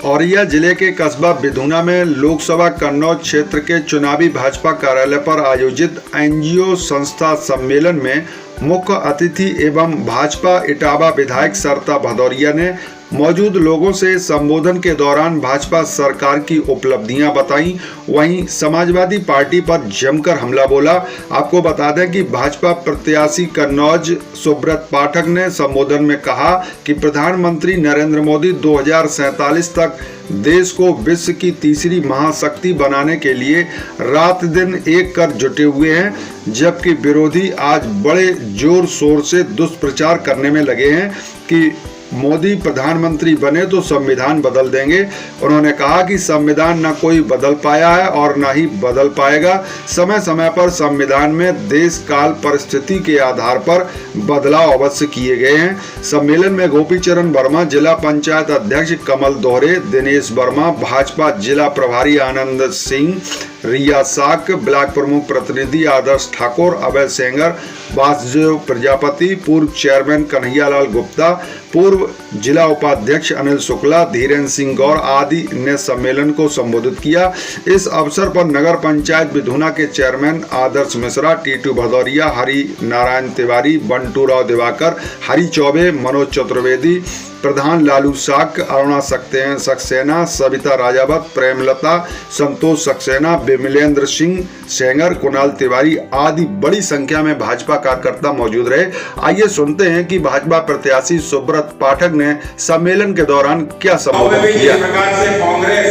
औरैया जिले के कस्बा बिधूना में लोकसभा कन्नौज क्षेत्र के चुनावी भाजपा कार्यालय पर आयोजित एनजीओ संस्था सम्मेलन में मुख्य अतिथि एवं भाजपा इटावा विधायक सरिता भदौरिया ने मौजूद लोगों से संबोधन के दौरान भाजपा सरकार की उपलब्धियां बताई। वहीं समाजवादी पार्टी पर जमकर हमला बोला। आपको बता दें कि भाजपा प्रत्याशी कन्नौज सुब्रत पाठक ने संबोधन में कहा कि प्रधानमंत्री नरेंद्र मोदी 2047 तक देश को विश्व की तीसरी महाशक्ति बनाने के लिए रात दिन एक कर जुटे हुए हैं, जबकि विरोधी आज बड़े जोर शोर से दुष्प्रचार करने में लगे हैं कि मोदी प्रधानमंत्री बने तो संविधान बदल देंगे। उन्होंने कहा कि संविधान न कोई बदल पाया है और न ही बदल पाएगा। समय समय पर संविधान में देश काल परिस्थिति के आधार पर बदलाव अवश्य किए गए हैं। सम्मेलन में गोपीचरण वर्मा, जिला पंचायत अध्यक्ष कमल दोहरे, दिनेश वर्मा, भाजपा जिला प्रभारी आनंद सिंह, रिया साक, ब्लॉक प्रमुख प्रतिनिधि आदर्श ठाकुर, अभय सेंगर, वासुदेव प्रजापति, पूर्व चेयरमैन कन्हैयालाल गुप्ता, पूर्व जिला उपाध्यक्ष अनिल शुक्ला, धीरेन्द्र सिंह गौर आदि ने सम्मेलन को संबोधित किया। इस अवसर पर नगर पंचायत बिधूना के चेयरमैन आदर्श मिश्रा, टीटू भदौरिया, हरि नारायण तिवारी, बंटू राव दिवाकर, हरि चौबे, मनोज चतुर्वेदी, प्रधान लालू साक, अरुणा सक्सेना, सविता राजावत, प्रेमलता, संतोष सक्सेना, बिमलेंद्र सिंह सेंगर, कुणाल तिवारी आदि बड़ी संख्या में भाजपा कार्यकर्ता मौजूद रहे। आइए सुनते हैं कि भाजपा प्रत्याशी सुब्रत पाठक ने सम्मेलन के दौरान क्या संबोधन किया। इस प्रकार से कांग्रेस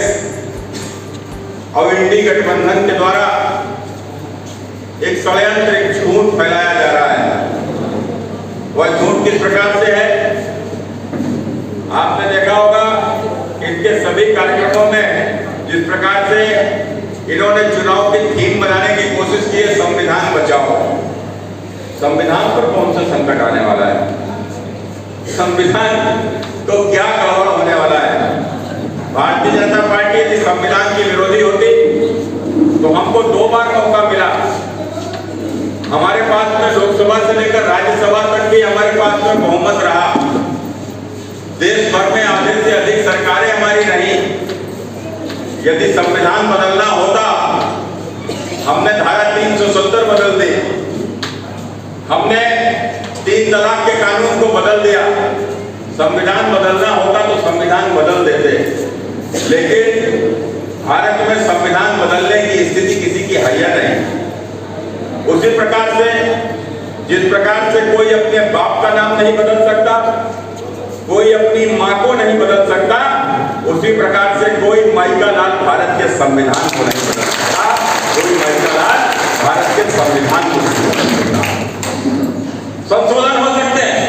और इंडी गठबंधन के द्वारा एक षड्यंत्र, एक झूठ फैलाया जा रहा है। वह झूठ किस प्रकार से है? आपने देखा होगा इनके सभी कार्यक्रमों में जिस प्रकार से इन्होंने चुनाव की थीम बनाने की कोशिश की है, संविधान बचाओ। संविधान पर कौन सा संकट आने वाला है? संविधान तो क्या गड़बड़ होने वाला है? भारतीय जनता पार्टी यदि संविधान की विरोधी होती तो हमको 2 बार मौका मिला। हमारे पास में लोकसभा से लेकर राज्यसभा तक भी हमारे पास में बहुमत रहा। देश भर में आधे से अधिक सरकारें हमारी रही। यदि संविधान बदलना होता, हमने धारा 370 बदल दी, हमने 3 तलाक के कानून को बदल दिया। संविधान बदलना होता तो संविधान बदल देते, लेकिन भारत में संविधान बदलने की स्थिति किसी की हैया नहीं। उसी प्रकार से जिस प्रकार से कोई अपने बाप का नाम नहीं बदल सकता, कोई अपनी मां को नहीं बदल सकता, उसी प्रकार से कोई माई का लाल भारत के संविधान को नहीं बदल सकता। कोई माई का लाल भारत के संविधान को नहीं बदल सकता। संशोधन हो सकते हैं,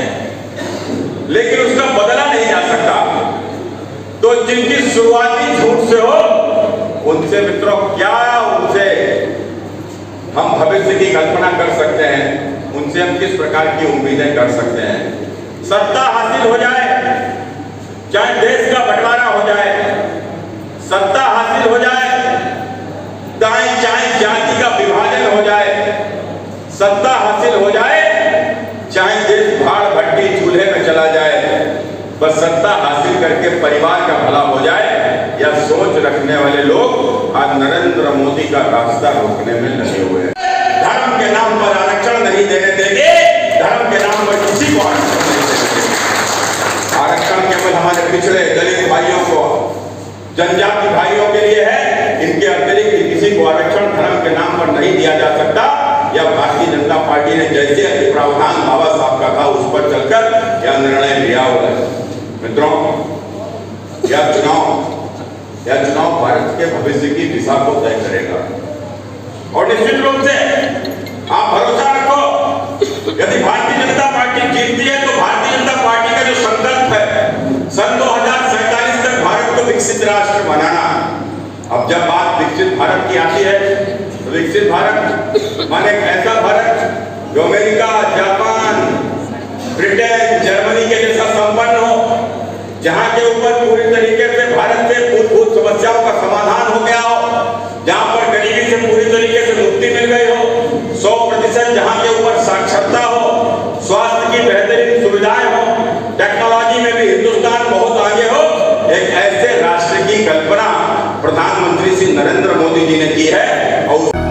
लेकिन उसका बदला नहीं जा सकता। तो जिनकी शुरुआती झूठ से हो, उनसे मित्रों क्या उनसे हम भविष्य की कल्पना कर सकते हैं? उनसे हम किस प्रकार की उम्मीदें कर सकते हैं? सत्ता हासिल हो जाए, चाहे देश का बंटवारा हो जाए, सत्ता हासिल हो जाए, चाहे जाति का विभाजन हो जाए, सत्ता हासिल हो जाए, चाहे देश भाड़ भट्टी चूल्हे में चला जाए, बस सत्ता हासिल करके परिवार का भला हो जाए, या सोच रखने वाले लोग आज नरेंद्र मोदी का रास्ता रोकने में लगे हुए हैं। धर्म के नाम पर आरक्षण नहीं देने देंगे, धर्म के नाम पर किसी को आरक्षण नहीं देंगे। आरक्षण केवल हमारे पिछड़े दलित भाइयों को, जनजाति भाइयों के लिए है। इनके अतिरिक्त किसी को आरक्षण धर्म के नाम पर नहीं दिया जा सकता। या भारतीय जनता पार्टी ने जैसे प्रावधान बाबा साहब का था उस पर चलकर यह निर्णय लिया हुआ है। मित्रों, यह चुनाव भारत के भविष्य की दिशा को तय करेगा। और निश्चित रूप से आप भरोसा रखो, यदि भारतीय जनता पार्टी जीतती है तो भारतीय जनता पार्टी का जो संकल्प है सन 2047 तक भारत को विकसित राष्ट्र बनाना। अब जब बात विकसित भारत की आती है तो विकसित भारत माने ऐसा भारत जो अमेरिका, जापान, ब्रिटेन, जर्मनी के जैसा संपन्न हो, जहां के ऊपर पूरी तरीके से भारत में भूतपूर्व समस्याओं का समाधान हो गया हो, जहां पर गरीबी से पूरी तरीके से मुक्ति मिल गई हो, 100% जहां के ऊपर साक्षरता हो, स्वास्थ्य की बेहतरीन सुविधाएं हो, टेक्नोलॉजी में भी हिंदुस्तान बहुत आगे हो, एक ऐसे राष्ट्र की कल्पना प्रधानमंत्री श्री नरेंद्र मोदी जी ने की है। और